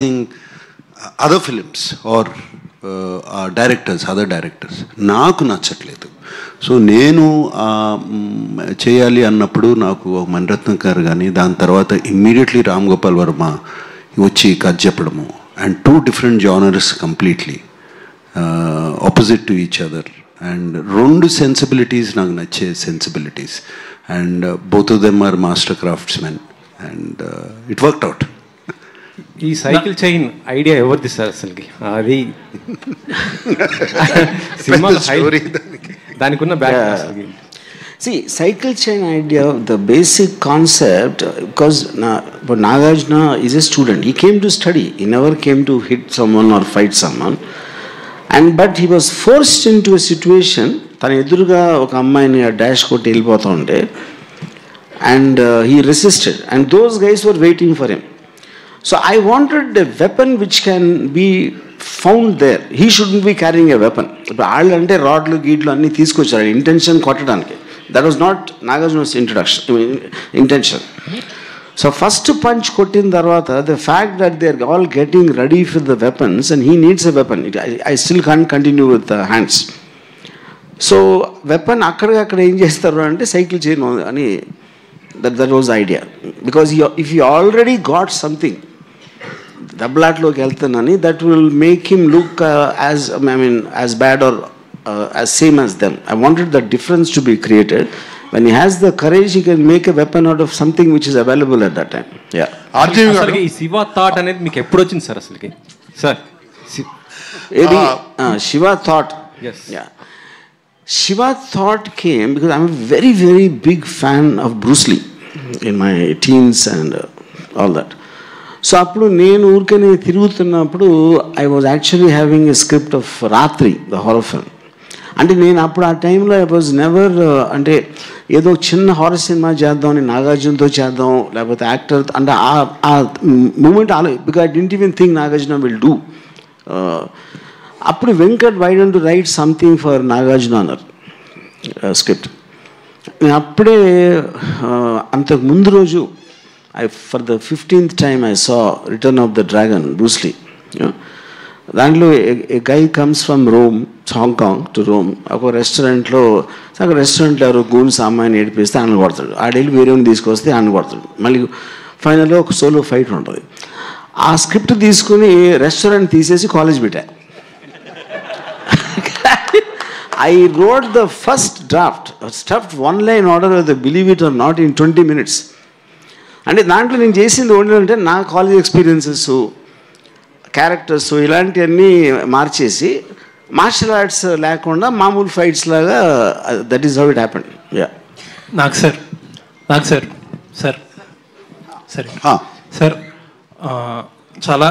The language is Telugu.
other films or directors, other directors నాకు నచ్చట్లేదు. సో నేను చేయాలి అన్నప్పుడు నాకు మణిరత్నం గారు కానీ దాని తర్వాత ఇమ్మీడియట్లీ రామ్ గోపాల్ వర్మ వచ్చి కథ చెప్పడము and two different genres completely opposite to each other and రెండు సెన్సిబిలిటీస్ నాకు నచ్చే sensibilities and both of them are master craftsmen and it worked out. ఈ సైకిల్ చైన్ ఐడియా ఎవరిది సార్ అసలుకి? అది సినిమా దానికి ఉన్న బ్యాక్ అసలుకి. See, cycle chain idea, the basic concept, because Nagarjuna is a student. He came to study. He never came to hit someone or fight someone. But he was forced into a situation. తన ఎదురుగా ఒక అమ్మాయిని డాష్ కొట్టి వెళ్ళిపోతూ ఉంటే and he resisted. And those guys were waiting for him. So I wanted a weapon which can be found there. He shouldn't be carrying a weapon. ఇప్పుడు వాళ్ళు అంటే రాడ్లు గీడ్లు అన్నీ తీసుకొచ్చారు ఇంటెన్షన్ కొట్టడానికి. That was not Nagarjuna's intention. So first punch కొట్టిన తర్వాత the fact that they are all getting ready for the weapons and he needs a weapon. I still can't continue with the hands. So weapon అక్కడ ఏం చేస్తారు అంటే సైకిల్ చైన్ అని that was the idea. Because if you already got something దెబ్బలాట్లోకి వెళ్తానని that will make him look as bad or as same as them. I wanted the difference to be created. When he has the courage, he can make a weapon out of something which is available at that time. Yeah. అసలుకి ఈ శివ థాట్ అనేది మీకు ఎప్పుడు వచ్చింది సార్ అసలుకి? Sir Shiva thought. Yes. Yeah. Shiva thought came because I'm a very, very big fan of Bruce Lee in my teens and all that. So appudu nenu urkane tirugutunnappudu I was actually having a script of Ratri, the horror film. అంటే నేను అప్పుడు ఆ టైంలో ఐ వాజ్ నెవర్ అంటే ఏదో చిన్న హారర్ సినిమా చేద్దాం నాగార్జునతో చేద్దాం లేకపోతే యాక్టర్ అంటే ఆ moment because I didn't even think Nagarjuna will do. అప్పుడు Venkat why don't write something for Nagarjuna అన్నారు స్క్రిప్ట్. నేను అప్పుడే అంతకు ముందు రోజు for the 15th time I saw return of the dragon Bruce Lee. దాంట్లో a guy comes from Rome Hong Kong to Rome. ఒక రెస్టారెంట్లో ఎవరో గూన్స్ అమ్మాయిని ఏడిపిస్తే ఆయన కొడతాడు. ఆడెళ్ళి వేరేని తీసుకొస్తే ఆయన కొడతాడు. మళ్ళీ ఫైనల్లో ఒక సోలో ఫైట్ ఉంటుంది. ఆ స్క్రిప్ట్ తీసుకుని రెస్టారెంట్ తీసేసి కాలేజ్ పెట్టా. I wrote the first draft, stuffed one line order of the believe it or not in 20 minutes. అంటే దాంట్లో నేను చేసింది ఏంటంటే నా కాలేజ్ ఎక్స్పీరియన్సెస్ క్యారెక్టర్స్ ఇలాంటివన్నీ మార్చేసి మార్షల్ ఆర్ట్స్ లేకుండా మామూలు ఫైట్స్ లాగా that is how it happened. Yeah నాకు సార్ చాలా